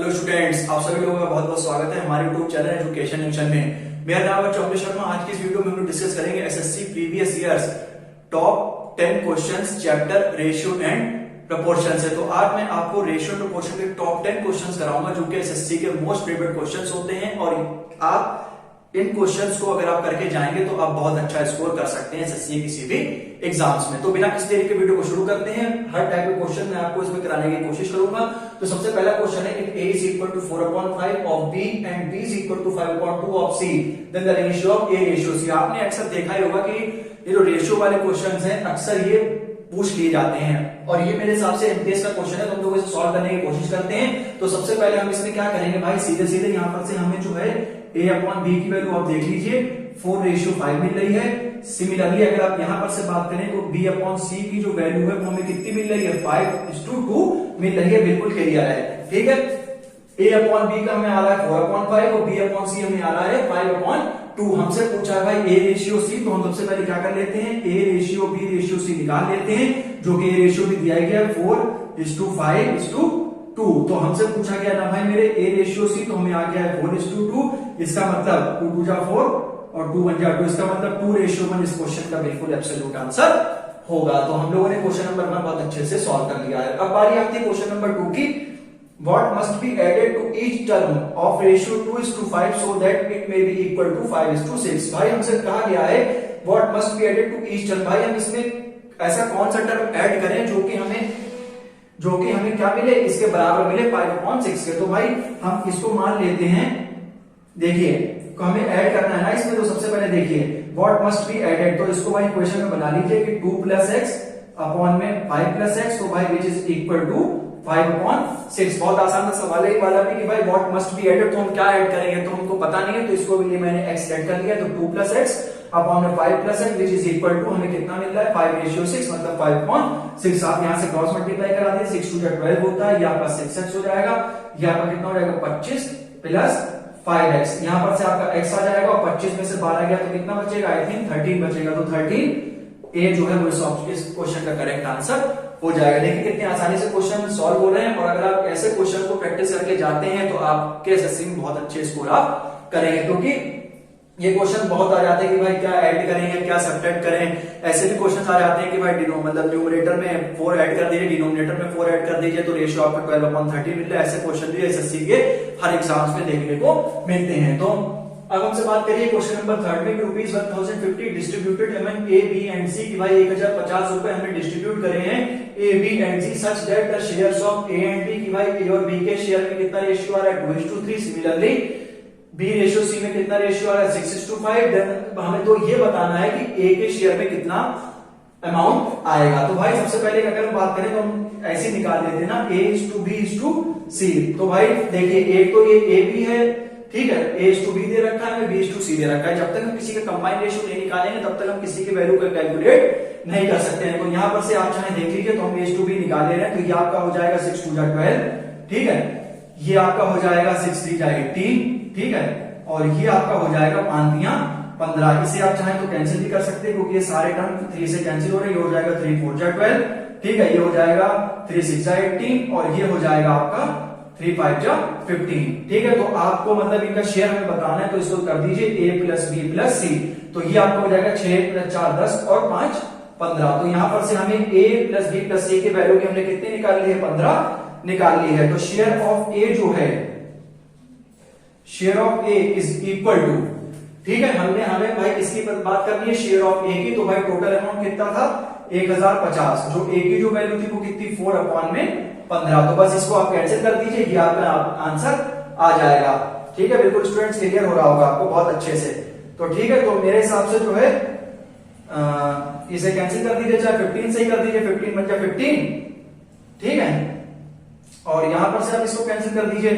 Hello students, आप सभी लोगों का बहुत बहुत स्वागत है हमारे यूट्यूब चैनल एजुकेशन जंक्शन में। मेरा नाम है चौबे शर्मा। आज की इस वीडियो में हम लोग डिस्कस करेंगे SSC previous years top 10 questions chapter ratio and proportion से। तो आज मैं आपको रेशियो एंड प्रपोर्शन के टॉप 10 क्वेश्चंस कराऊंगा जो कि एसएससी के मोस्ट फेवरेट क्वेश्चंस होते हैं, और आप इन क्वेश्चंस को अगर आप करके जाएंगे तो आप बहुत अच्छा स्कोर कर सकते हैं एसएससी किसी भी एग्जाम्स में। तो बिना किसी देरी के वीडियो को शुरू करते हैं। हर टाइप के क्वेश्चन मैं आपको इसमें कराने की कोशिश करूंगा। तो सबसे पहला क्वेश्चन है, if a is equal to 4/5 of b and b is equal to 5/2 of c, then the ratio of a ratio c। आपने अक्सर देखा ही होगा कि ये जो रेशियो वाले क्वेश्चंस हैं अक्सर ये पूछ लिए जाते हैं, और ये मेरे हिसाब से एमटीएस का क्वेश्चन है, तो हम लोग इसे सॉल्व करने की कोशिश करते हैं। तो सबसे पहले हम इसमें क्या करेंगे भाई, सीधे सीधे यहाँ पर से हमें जो है a/b की वैल्यू आप देख लीजिए 4:5 मिल रही है। सिमिलरली अगर आप यहां पर से बात करें तो b/c की जो वैल्यू है वो हमें कितनी मिल रही है, 5:2 मिल रही है। बिल्कुल क्लियर है, ठीक है। a/b का हमें आ रहा है 4/5 और b/c हमें आ रहा है 5/2। हमसे पूछा है भाई a रेशियो c, तो हम सबसे पहले क्या कर लेते हैं, a ratio b ratio c निकाल लेते हैं, जो कि a रेशियो भी दिया गया है 4:5:2। तो हमसे पूछा गया ना भाई मेरे a रेशियो c, तो हमें आ गया है 4:2। इसका मतलब 2 2 4 और 2 1 2, इसका मतलब 2:1 इस क्वेश्चन का बिल्कुल एब्सोल्यूट आंसर होगा। तो हम लोगों ने क्वेश्चन नंबर 1 बहुत अच्छे से सॉल्व कर लिया है। अब बारी आती है क्वेश्चन नंबर 2 की। What must be added to each term of ratio 2:5 so that it may be equal to 5:6? भाई हमसे कहा गया है what must be added to each term। भाई हम इसमें ऐसा कौन सा टर्म ऐड करें जो कि हमें क्या मिले, इसके बराबर मिले 5/6 के। तो भाई हम इसको मान लेते हैं, देखिए तो हमें ऐड करना है ना इसमें। तो सबसे पहले देखिए व्हाट मस्ट बी एडेड, तो इसको भाई इक्वेशन में बना लीजिए कि 2 + x अपॉन में 5 + x, तो भाई विच इज इक्वल टू 5/6। बहुत आसान सवाल है वाला भी कि भाई व्हाट मस्ट बी एडेड, तो हम क्या ऐड करेंगे, तो हमको पता नहीं है, तो इसको भी मैंने x ऐड कर लिया। तो 2 + x अपॉन में 5 + x which is equal to हमें कितना मिल रहा है 5:6, मतलब 5/6। आप यहां से क्रॉस मल्टीप्लाई करा दें, 6 2 12 होता है, ये आपका 6x हो जाएगा, ये आपका कितना हो जाएगा 25 + 5x। यहां पर से आपका x आ जाएगा और 25 में से 12 गया तो कितना बचेगा, आई थिंक 13 बचेगा। तो 13 जो है वो इस क्वेश्चन का करेक्ट आंसर हो जाएगा। देखिए कितने आसानी से क्वेश्चन सॉल्व हो रहे हैं, और अगर आप ऐसे क्वेश्चन को प्रैक्टिस करके जाते हैं तो आपके एसएससी में बहुत अच्छे स्कोर आप करेंगे। क्योंकि ये क्वेश्चन बहुत आ जाते हैं कि भाई क्या ऐड करेंगे, क्या सब्ट्रैक्ट करें। ऐसे भी क्वेश्चन आ जाते हैं कि भाई मतलब न्यूमरेटर में 4 ऐड कर दीजिए, डिनोमिनेटर में 4 ऐड कर दीजिए, तो रेशियो आपका 12/30 मिल रहा है। ऐसे क्वेश्चन भी एसएससी के हर एग्जाम्स में देखने को मिलते हैं। तो अब हमसे बात करिए क्वेश्चन नंबर 3 में, ₹1050 distributed among A B and C, कि भाई 1050 रुपए हमने डिस्ट्रीब्यूट करे हैं A B and C such that the shares of A and B, कि भाई ए और बी के शेयर में कितना रेशियो आ रहा है 2:3। सिमिलरली बी रेशियो सी में कितना रेशियो आ रहा है 6:5। देन हमें तो ये बताना है कि ए के शेयर में कितना अमाउंट आएगा। तो भाई सबसे पहले अगर हम बात करें तो हम ऐसे निकाल लेते हैं ना, A:B:C। तो भाई देखिए एक तो ये ए बी है, ठीक है, A:B दे रखा है, B:C दे रखा है। जब तक हम किसी का कंबाइंड रेशियो नहीं निकालेंगे तब तक हम किसी की वैल्यू का कैलकुलेट नहीं कर सकते हैं। तो यहां पर से आप चाहे देख लीजिए, तो हम A:B निकाल ले रहे हैं, तो ये आपका हो जाएगा 6 2 12, ठीक है। ये आपका हो जाएगा 6 3 18, ठीक है, और ये आपका हो जाएगा 5 3 15। इसे आप चाहें तो कैंसिल भी कर सकते हैं, क्योंकि ये सारे टर्म 3 से कैंसिल हो रहे हैं। ये हो जाएगा 3 4 12, ठीक है, ये हो जाएगा 3 6 18, और ये हो जाएगा आपका 3 5 15, ठीक है। तो आपको मतलब इनका शेयर हमें बताना है, तो इसको कर दीजिए a + b + c। तो ये आपको हो जाएगा 6 + 4 10 और 5 15। तो यहां पर से हमें a + b + c की वैल्यू की हमने कितनी निकाल ली है, 15 निकाल ली है। तो शेयर ऑफ a जो है, share of a is equal to, ठीक है, हमें भाई इसकी बात करनी है शेयर ऑफ a की। तो भाई टोटल अमाउंट कितना था 1050, जो a की जो वैल्यू थी वो कितनी 4/15। तो बस इसको आप कैंसिल कर दीजिए, ये आपका आंसर आ जाएगा, ठीक है। बिल्कुल स्टूडेंट्स क्लियर हो रहा होगा आपको बहुत अच्छे से। तो ठीक है, तो मेरे हिसाब से जो है इसे कैंसिल कर दीजिए, चाहे 15 से ही कर दीजिए, 15 बन जाए 15, ठीक है। और यहां पर से आप इसको कैंसिल कर दीजिए,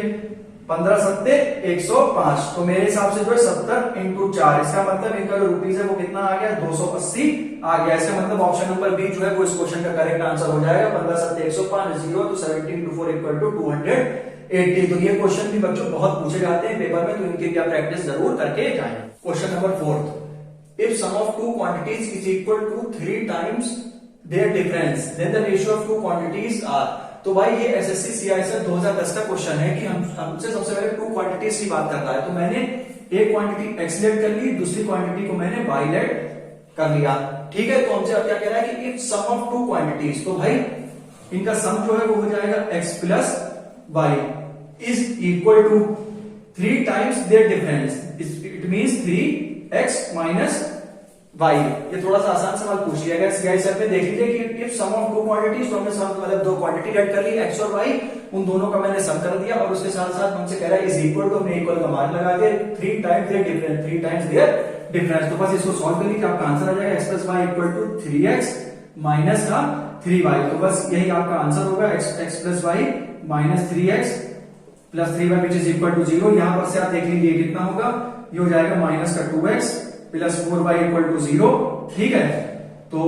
15 7 105। तो मेरे हिसाब से जो है 70 × 4, इसका मतलब इनका जो रुपीज है वो कितना आ गया 280 आ गया। इसका मतलब ऑप्शन नंबर बी जो है वो इस क्वेश्चन का करेक्ट आंसर हो जाएगा। 15 7 105 0, तो 17 × 4 = 280। तो ये क्वेश्चन भी बच्चों बहुत पूछे जाते हैं पेपर में, तो इनकी भी आप प्रैक्टिस जरूर करके जाएं। Question number 4, if sum of two quantities is equal to 3 times their difference, then the ratio of two quantities are। तो भाई ये एसएससी सीआईएसएफ 2010 का क्वेश्चन है कि हमसे सबसे पहले टू क्वांटिटीज की बात करता है। तो मैंने एक क्वांटिटी एक्स लेट कर ली, दूसरी क्वांटिटी को मैंने वाई लेट कर लिया। ठीक है, तो हमसे अब क्या कह रहा है कि if sum of two quantities, तो भाई इनका सम जो है वो हो जाएगा x plus Y is equal to 3 times their difference, it means 3x minus Y. ये थोड़ा सा आसान सवाल पूछ लिया गया सीआईएसएफ में। देख लीजिए कि if sum of two quantities, तो हमने सम मतलब दो क्वांटिटी लेट कर ली x और y, उन दोनों का मैंने सम कर दिया और उसके साथ साथ हमसे कह रहा है इज इक्वल टू, हमने इक्वल का मान लगा के 3 times their difference, 3 times their difference. तो बस इसको सॉल्व कर लीजिए, आपका आंसर आ जाएगा x plus Y equal to 3x minus का 3y। तो बस यही आपका आंसर होगा, x plus Y minus 3x plus 3y which is equal to 0। यहां पर से आप देख लीजिए कितना होगा, ये हो जाएगा माइनस का 2x plus 4y equal to 0। ठीक है, तो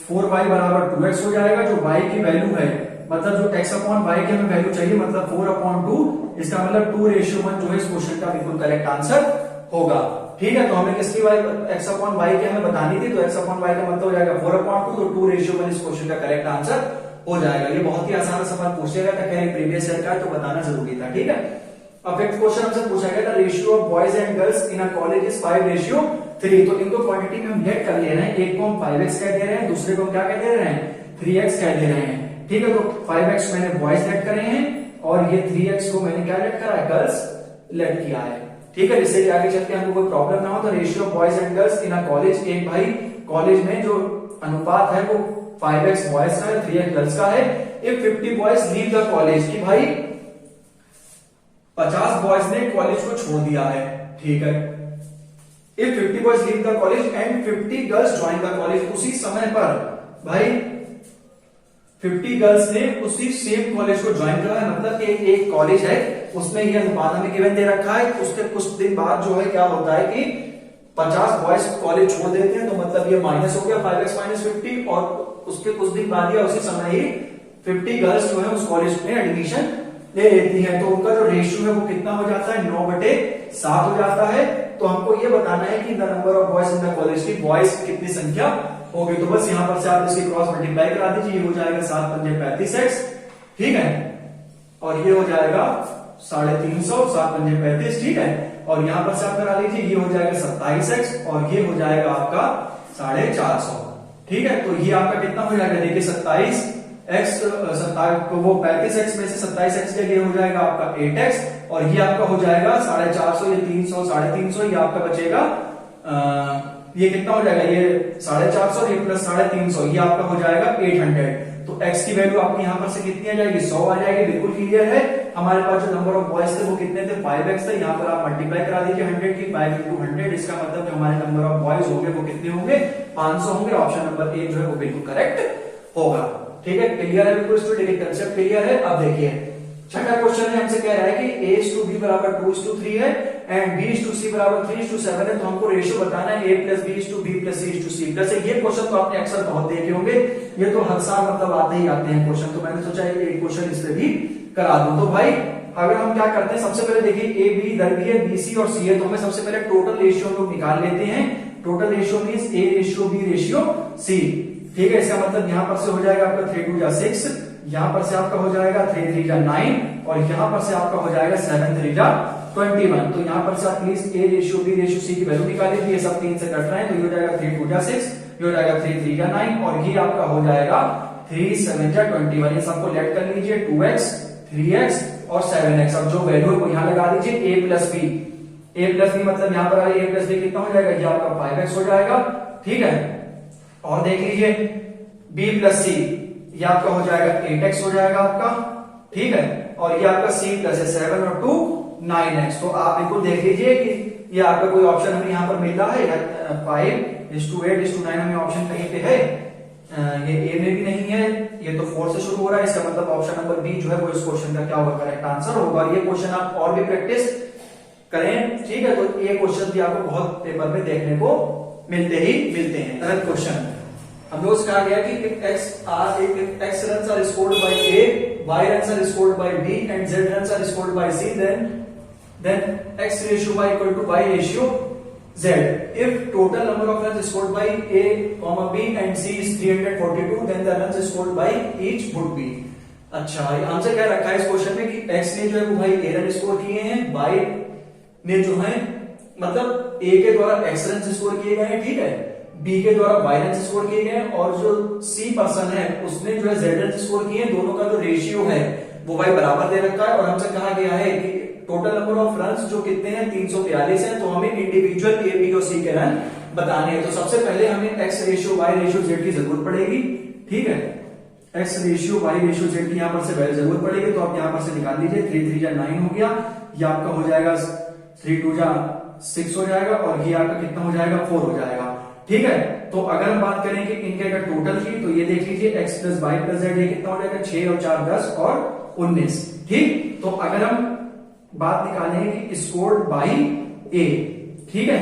4y बराबर 2x हो जाएगा, जो y की वैल्यू है, मतलब जो x अपॉन y की हमें वैल्यू चाहिए, मतलब 4 अपॉन 2, इसका मतलब 2:1 जो है इस क्वेश्चन का बिल्कुल करेक्ट आंसर होगा। ठीक है, तो हमें किसकी x अपॉन y की हमें बतानी थी, तो x अपॉन y का मतलब हो जाएगा 4 अपॉन 2, तो 2:1 इस क्वेश्चन का करेक्ट आंसर हो जाएगा। ये बहुत ही आसान सवाल पूछा गया था, खैर प्रीवियस ईयर का तो बताना जरूरी था। ठीक है, अब नेक्स्ट क्वेश्चन हमसे पूछा गया था ratio of boys and girls in a college is 5:3। तो इन दो क्वांटिटी में हम लेट कर ले रहे हैं, एक को हम 5x कह दे रहे हैं, दूसरे को हम क्या कह दे रहे हैं, 3x कह दे रहे हैं। ठीक है, तो 5x मैंने बॉयज लेट करे हैं और ये 3x को मैंने क्या लेट करा है, गर्ल्स लेट किया है। ठीक है, जिससे आगे चल के हमको कोई प्रॉब्लम ना हो। तो ratio of boys and girls in a college, एक भाई कॉलेज में जो अनुपात है वो 5x बॉयज का है, 3x गर्ल्स का है। If 50 boys leave the college, की भाई 50 बॉयज ने कॉलेज को छोड़ दिया है। ठीक है, if 50 boys leave the college and 50 girls join the college, उसी समय पर भाई 50 गर्ल्स ने उसी सेम कॉलेज को ज्वाइन करा है, मतलब कि एक कॉलेज है उसमें ये अनुपात हमें गिवन दे रखा है। उसके कुछ दिन बाद जो है क्या होता है कि 50 बॉयज कॉलेज छोड़ देते हैं, तो मतलब ये माइनस हो गया 5x माइनस 50, और उसके कुछ दिन बाद या उसी समय ही 50 गर्ल्स जो है उस कॉलेज में एडमिशन ले लेती है। तो उनका जो रेशियो है वो कितना हो जाता है, 9/7 हो जाता है। तो हमको ये बताना है कि the number of boys in the college की बॉयज कितनी संख्या होगी। तो बस यहां पर से आप इसकी क्रॉस मल्टीप्लाई करा दीजिए, ये हो जाएगा 7 पंजे 35x। ठीक है, और ये हो जाएगा 350, 7 पंजे 35। ठीक है, और यहां पर से आप करा लीजिए, ये हो जाएगा 27x और ये हो जाएगा आपका 450। ठीक है, तो ये आपका कितना हो जाएगा, देखिए 27x, वो 35x में से 27x के लिए हो जाएगा आपका 8x, और ये आपका हो जाएगा 450, ये 300, 350, ये आपका बचेगा ये कितना हो जाएगा, ये 450, ये प्लस 350, ये आपका हो जाएगा 800। तो x की वैल्यू आपकी यहां पर से कितनी आ जाएगी, 100 आ जाएगी। बिल्कुल क्लियर है। हमारे पास जो नंबर ऑफ बॉयज थे वो कितने थे, 5x थे। यहाँ पर आप मल्टीप्लाई करा दीजिए 100 की, 5 into 100, इसका मतलब जो हमारे नंबर ऑफ बॉयज होंगे वो कितने होंगे, 500 होंगे। ऑप्शन नंबर 1 जो है वो बिल्कुल करेक्ट होगा। ठीक है, क्लियर है बिल्कुल स्टूडेंट, कंसेप्ट क्लियर है। अब देखिए छठा क्वेश्चन है, हमसे कह रहा है कि a:b बराबर 2:3 है एंड b:c बराबर 3:7 है। तो हमको रेशियो बताना है a plus b:b plus c:c। वैसे ये क्वेश्चन तो आपने अक्सर बहुत देखे होंगे, ये तो हर साल मतलब आते ही आते हैं क्वेश्चन, तो मैंने सोचा एक क्वेश्चन इस पे भी करा दूं। तो भाई अगर हम क्या करते हैं, सबसे पहले देखिए a b इधर भी है, b c और c है, तो हमें सबसे पहले टोटल रेशियो हम लोग निकाल लेते हैं। Total ratio means a:b:c। ठीक है, इसका मतलब यहां पर से हो जाएगा आपका 3 2 6, यहां पर से आपका हो जाएगा 3 3 9, और यहां पर से आपका हो जाएगा 7 3 21। तो यहां पर से आप प्लीज a:b:c की वैल्यू निकाल लीजिए। ये सब 3 से कट रहे हैं, तो ये हो जाएगा 3 2 6, ये हो जाएगा 3 3 9, और ये आपका हो जाएगा 3 7 21। ये सबको लेट कर लीजिए, 2x 3x और 7x। अब जो वैल्यू है वो यहां लगा दीजिए, a प्लस b मतलब यहां पर a प्लस b कितना हो जाएगा, ये आपका 5x हो जाएगा। ठीक है, और देख लीजिए b प्लस c, ये आपका हो जाएगा 8x हो जाएगा आपका। ठीक है, और ये आपका c प्लस है 7 और 2 9x। तो आप बिल्कुल देख लीजिए कि ये आपका कोई ऑप्शन हमें यहाँ पर मिल रहा है 5:8:9 हमें ऑप्शन कहीं पे है, ये a में भी नहीं है, ये तो 4 से शुरू हो रहा है। इसका मतलब ऑप्शन नंबर बी जो है वो इस क्वेश्चन का क्या होगा, करेक्ट आंसर होगा। ये क्वेश्चन आप और भी प्रैक्टिस करें। ठीक है, तो ये क्वेश्चन भी आपको बहुत पेपर में देखने को मिलते हैं। अगला क्वेश्चन हम लोग कहा गया कि if x runs are scored by a, y runs are scored by b and z runs are scored by c, then x ratio y equal to y ratio z. If total number of runs scored by a, b and c is 342, then the runs scored by each would be. अच्छा, answer क्या रखा है इस question में कि x ने जो है वो भाई ए रन स्कोर किए हैं, वाई ने जो है मतलब ए के द्वारा एक्स रन स्कोर किए गए हैं, ठीक है, बी के द्वारा वाई रन स्कोर किए गए हैं, और जो सी पर्सन है उसने जो है जेड रन स्कोर किए हैं। दोनों का जो रेशियो है वो भाई बराबर दे रखा है, और हमसे कहा गया है कि टोटल नंबर ऑफ रन जो कितने हैं 342 है। तो हमें इंडिविजुअल ए बी और सी के रन बताने हैं। तो सबसे पहले हमें X ratio Y ratio Z की जरूरत पड़ेगी, ठीक है, X ratio Y ratio Z की यहाँ पर से वैल्यू जरूरत पड़ेगी। तो आप यहाँ पर से निकाल लीजिए, 3 3 जा 9 हो गया, ये आपका हो जाएगा 3 2 जा 6 हो जाएगा, और ये आपका कितना हो जाएगा 4 हो जाएगा, ठीक है। तो अगर हम बात करें कि इनके अगर टोटल की, तो ये देख लीजिए X plus Y plus Z, ये कितना हो जाएगा 6 और 4 10 और 19, ठीक। तो अगर हम बात निकालेंगे कि स्कोर्ड बाई ए, ठीक है,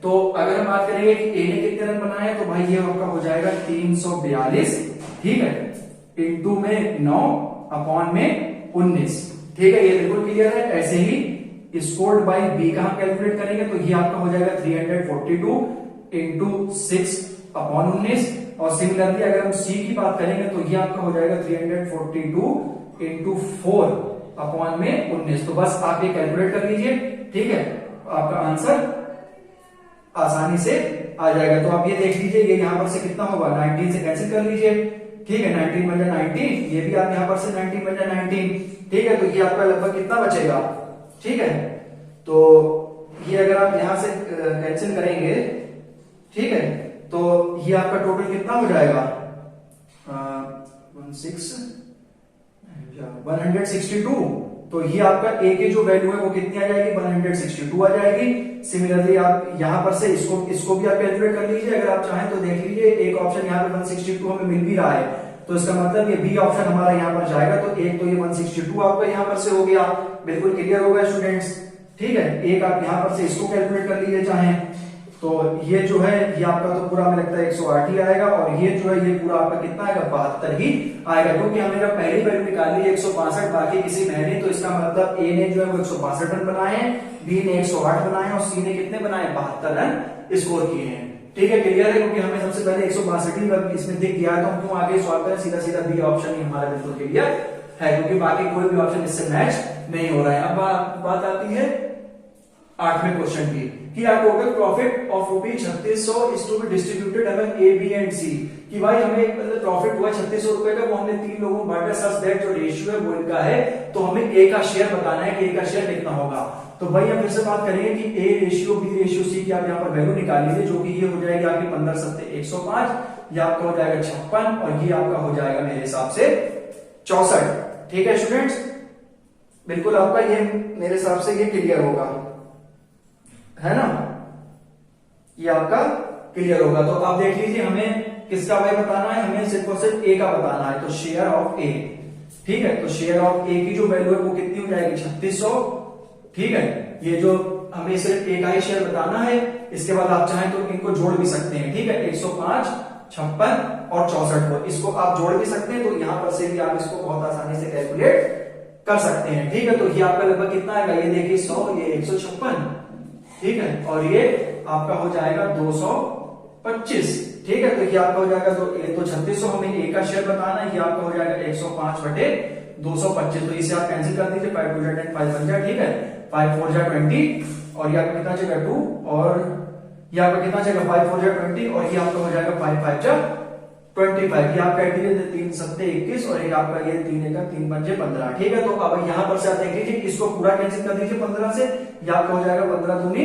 तो अगर हम बात करेंगे कि ए ने कितने रन बनाए, तो भाई ये आपका हो जाएगा 342, ठीक है, इंटू में 9 अपॉन में 19, ठीक है, ये बिल्कुल क्लियर है। ऐसे ही स्कोर्ड बाई बी का हम कैलकुलेट करेंगे, तो ये आपका हो जाएगा 342 इंटू 6 अपॉन 19, और सिमिलरली अगर हम सी की बात करेंगे तो ये आपका हो जाएगा 342 इंटू 4 अपॉन में 19। तो बस आप ये कैलकुलेट कर लीजिए, ठीक है, आपका आंसर आसानी से आ जाएगा। तो आप ये देख लीजिए, ये यहां पर से कितना होगा 19 से कैंसिल कर लीजिए, ठीक है, 19 बन जाए 19, ये भी आप यहां पर से 19 बन जाए 19, ठीक है। तो ये आपका लगभग कितना बचेगा, ठीक है, तो ये अगर आप यहां से कैंसिल करेंगे, ठीक है, तो ये आपका टोटल कितना हो जाएगा 162। तो ये आपका ए की जो वैल्यू है वो कितनी आ जाएगी 162 आ जाएगी। सिमिलरली आप यहां पर से इसको भी आप कैलकुलेट कर लीजिए, अगर आप चाहें तो देख लीजिए, एक ऑप्शन यहाँ पे 162 हमें मिल भी रहा है, तो इसका मतलब ये बी ऑप्शन हमारा यहाँ पर जाएगा। तो एक तो ये 162 आपका यहाँ पर से हो गया, बिल्कुल क्लियर होगा स्टूडेंट्स, ठीक है। एक आप यहाँ पर से इसको कैलकुलेट कर लीजिए चाहें, तो ये जो है ये आपका तो पूरा हमें लगता है 108 ही आएगा, और ये जो है ये पूरा आपका कितना आएगा 72 ही आएगा, क्योंकि हमने जब पहली वैल्यू निकाली 162 बाकी किसी में नहीं, तो इसका मतलब ए ने जो है वो 162 रन बनाए हैं, बी ने 108 बनाए हैं, और सी ने कितने बनाए 72 रन स्कोर किए हैं, ठीक है, क्लियर है। क्योंकि हमें सबसे पहले 162 ही इसमें दिख गया है, तो हम क्यों आगे सॉल्व करें, सीधा सीधा बी ऑप्शन ही हमारा बिल्कुल क्लियर है, क्योंकि बाकी कोई भी ऑप्शन इससे मैच नहीं हो रहा है। अब बात आती है 8वें क्वेश्चन की, कि our total profit of ₹3600 is to be distributed among A B and C, कि भाई हमें मतलब प्रॉफिट हुआ 3600 रुपए का, वो हमने 3 लोगों को बांटा, सच दैट जो रेशियो है वो इनका है, तो हमें ए का शेयर बताना है कि ए का शेयर कितना होगा। तो भाई हम फिर से बात करेंगे कि A ratio B ratio C की आप यहाँ पर वैल्यू निकाल लीजिए, जो कि ये हो जाएगी आपकी 15 7 105, ये आपका हो जाएगा 56, और ये आपका हो जाएगा मेरे हिसाब से 64, ठीक है स्टूडेंट्स, बिल्कुल आपका ये मेरे हिसाब से ये क्लियर होगा, है ना, ये आपका क्लियर होगा। तो आप देख लीजिए, हमें किसका भाई बताना है, हमें सिर्फ और सिर्फ ए का बताना है, तो शेयर ऑफ ए, ठीक है, तो शेयर ऑफ ए की जो वैल्यू है वो कितनी हो जाएगी 3600, ठीक है, ये जो हमें सिर्फ ए का ही शेयर बताना है। इसके बाद आप चाहें तो इनको जोड़ भी सकते हैं, ठीक है, 105 56 और 64 को इसको आप जोड़ भी सकते हैं, तो यहां पर से भी आप इसको बहुत आसानी से कैलकुलेट कर सकते हैं, ठीक है। तो ये आपका लगभग कितना आएगा, ये देखिए 100, ये 156, ठीक है, और ये आपका हो जाएगा 225, ठीक है। तो ये आपका हो जाएगा, तो ये तो 3600 हमें ए का शेयर बताना है, ये आपका हो जाएगा 105 बटे 225, तो इसे आप कैंसिल कर दीजिए, 5 2 10 5 बन जाए, ठीक है, 5 4 जा 20, और ये आपका कितना जाएगा 2, और ये आपका कितना जाएगा 5 4 जा 20, और ये आपका हो जाएगा 5 5 जा 25, ये आपका 3 7 21, और एक आपका ये 3 1 3 5 15, ठीक है। तो अब यहां पर से आप देख लीजिए, इसको पूरा कैंसिल कर दीजिए 15 से, ये आपका हो जाएगा 15 दूनी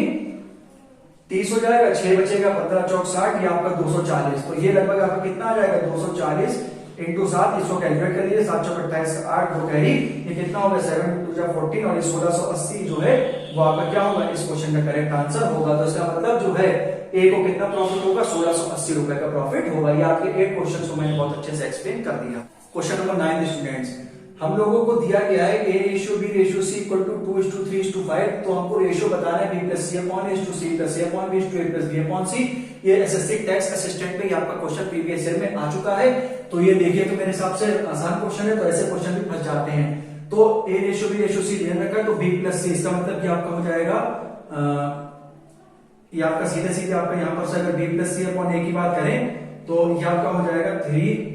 30 हो जाएगा, 6 बचेगा, 15 चौक 60, ये आपका 240, तो ये लगभग आपका कितना आ जाएगा 240 इंटू 7, इसको कैलकुलेट कर लीजिए, 7 चौक 28 8 दो कैरी, ये कितना होगा 7 2 जा 14, और 1680 जो है वो आपका क्या होगा, इस क्वेश्चन का करेक्ट आंसर होगा। तो इसका मतलब जो है ए को कितना प्रॉफिट होगा 1680 रुपए का प्रॉफिट होगा। ये आपके 8 क्वेश्चन को मैंने बहुत अच्छे से एक्सप्लेन कर दिया। क्वेश्चन नंबर 9 स्टूडेंट्स, हम लोगों को दिया गया है A ratio B ratio C equal to 2:3:5, तो हमको रेशियो बताना है B plus C upon A to C plus A upon B to A plus B upon C. ये एसएससी टैक्स असिस्टेंट में आपका क्वेश्चन प्रीवियस ईयर में आ चुका है, तो ये देखिए, तो मेरे हिसाब से आसान क्वेश्चन है, तो ऐसे क्वेश्चन भी फंस जाते हैं। तो A ratio B ratio C ध्यान रखा, तो बी प्लस सी, इसका मतलब कि आपका हो जाएगा ये आपका सीधे सीधे आपका यहाँ पर से अगर बी प्लस सी अपॉन ए की बात करें, तो ये आपका हो जाएगा 3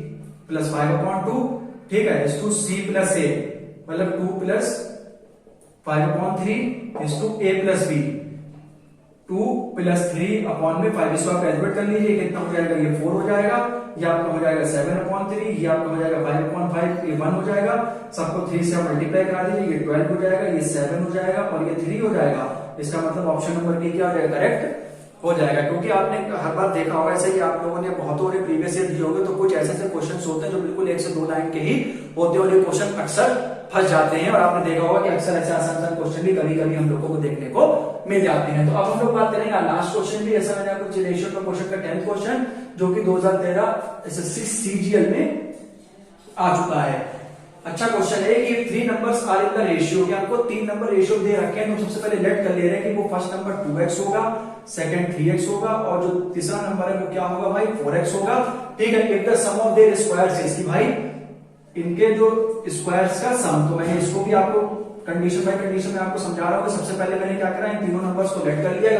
+ 5/2 ठीक है, इस टू सी प्लस ए, मतलब 2 plus 5/3 is to A plus B, 2 plus 3 upon में 5 इसको आप कैलकुलेट कर लीजिए, कितना हो जाएगा, ये 4 हो जाएगा, ये आपका हो जाएगा 7/3, ये आपका हो जाएगा 5/5, ये 1 हो जाएगा, सबको 3 से आप मल्टीप्लाई करा दीजिए, ये 12 हो जाएगा, ये 7 हो जाएगा और ये 3 हो जाएगा। इसका मतलब ऑप्शन नंबर बी क्या हो जाएगा, करेक्ट हो जाएगा। क्योंकि आपने हर बार देखा होगा ऐसे ही आप लोगों ने बहुतों ने प्रीवियस ईयर दिए होंगे, तो कुछ ऐसे ऐसे क्वेश्चंस होते हैं जो बिल्कुल 1 से 2 लाइन के ही होते हैं और ये क्वेश्चन अक्सर फंस जाते हैं और आपने देखा होगा कि अक्सर ऐसे आसान क्वेश्चन भी कभी कभी हम लोगों को देखने को मिल जाते हैं। तो अब हम लोग बात करेंगे लास्ट क्वेश्चन भी, ऐसा मैंने आपको रेशियो का क्वेश्चन का 10th क्वेश्चन जो कि 2013 एसएससी सीजीएल में आ चुका है। अच्छा क्वेश्चन है कि 3 numbers are in the ratio, कि आपको 3 नंबर रेशियो दे रखे हैं, तो सबसे पहले लेट कर ले रहे हैं कि वो फर्स्ट नंबर 2x होगा, सेकंड 3x होगा और जो तीसरा नंबर है वो क्या होगा भाई 4x होगा। ठीक है, if the sum of their squares is, भाई इनके जो स्क्वायर्स का सम, तो मैंने इसको भी आपको कंडीशन बाय कंडीशन में आपको समझा रहा हूँ। सबसे पहले मैंने क्या करा, इन तीनों नंबर्स को लेट कर लिया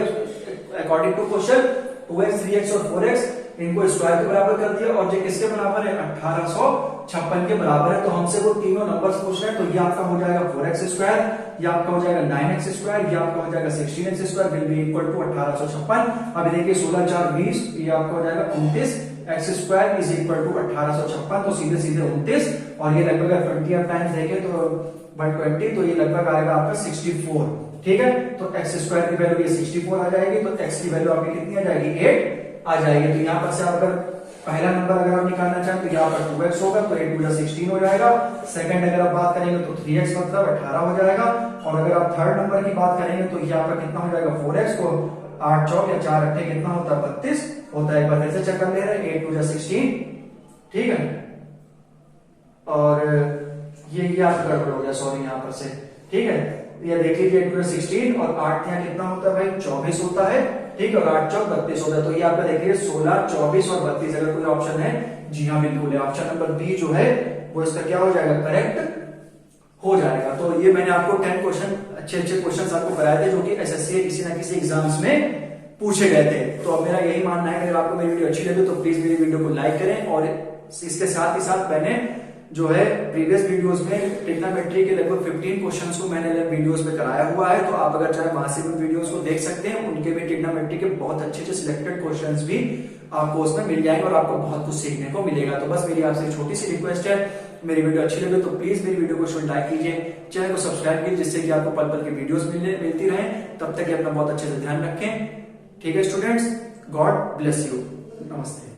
according to question, 2x 3x और 4x इनको स्क्वायर के बराबर कर दिया और जो किसके बराबर है 1856 के बराबर है। तो हमसे वो तीनों नंबर्स पूछ रहे हैं, तो ये आपका हो जाएगा 4x स्क्वायर, ये आपका हो जाएगा 9x स्क्वायर, ये आपका हो जाएगा 16x square will be equal to 1856। अभी देखिए 16 4 20, ये आपका हो जाएगा 29x square is equal to 1856, तो सीधे सीधे 29 और ये लगभग 20 टाइम्स देखें तो 120, तो ये लगभग आएगा आपका 64। ठीक है, तो x स्क्वायर की वैल्यू ये 64 आ जाएगी, तो x की वैल्यू आपकी कितनी आ जाएगी 8 आ जाएगी। तो यहाँ पर से आप अगर पहला नंबर अगर आप निकालना चाहें तो यहाँ पर 2x होगा, तो 8 × 16 हो जाएगा। सेकंड अगर आप बात करेंगे तो 3x मतलब 18 हो जाएगा और अगर आप थर्ड नंबर की बात करेंगे तो यहाँ पर कितना हो जाएगा 4x को 8 चौक या 4 अट्ठे कितना होता है 32 होता है। एक बार फिर से चेक कर ले रहे हैं, 8 × 16, ठीक है, और ये आपका गड़बड़ हो गया, सॉरी यहाँ पर से, ठीक है, ये देख लीजिए 8 × 16 और 8 यहाँ कितना होता है भाई 24 होता है, ठीक है, और 8 चौक 32 होता है। तो ये आपका देखिए 16 24 और 32 अगर कोई ऑप्शन है, जी हाँ बिल्कुल है, ऑप्शन नंबर बी जो है वो इसका क्या हो जाएगा, करेक्ट हो जाएगा। तो ये मैंने आपको 10 क्वेश्चन अच्छे क्वेश्चन आपको कराए थे जो कि एसएससी या किसी ना किसी एग्जाम्स में पूछे गए थे। तो अब मेरा यही मानना है कि अगर आपको मेरी वीडियो अच्छी लगे तो प्लीज मेरी वीडियो को लाइक करें और इसके साथ ही साथ मैंने जो है प्रीवियस वीडियोस में ट्रिग्नोमेट्री के लगभग 15 क्वेश्चंस को मैंने वीडियोस में कराया हुआ है, तो आप अगर चाहे वहां से भी वीडियोस को देख सकते हैं। उनके भी ट्रिग्नोमेट्री के बहुत अच्छे सिलेक्टेड क्वेश्चंस भी आपको उसमें मिल जाएंगे और आपको बहुत कुछ सीखने को मिलेगा। तो बस मेरी आपसे छोटी सी रिक्वेस्ट है, मेरी वीडियो अच्छी लगे तो प्लीज मेरी वीडियो को लाइक कीजिए, चैनल को सब्सक्राइब कीजिए, जिससे कि आपको पल पल की वीडियोस मिलती रहे। तब तक अपना बहुत अच्छे से ध्यान रखें। ठीक है स्टूडेंट्स, गॉड ब्लेस यू, नमस्ते।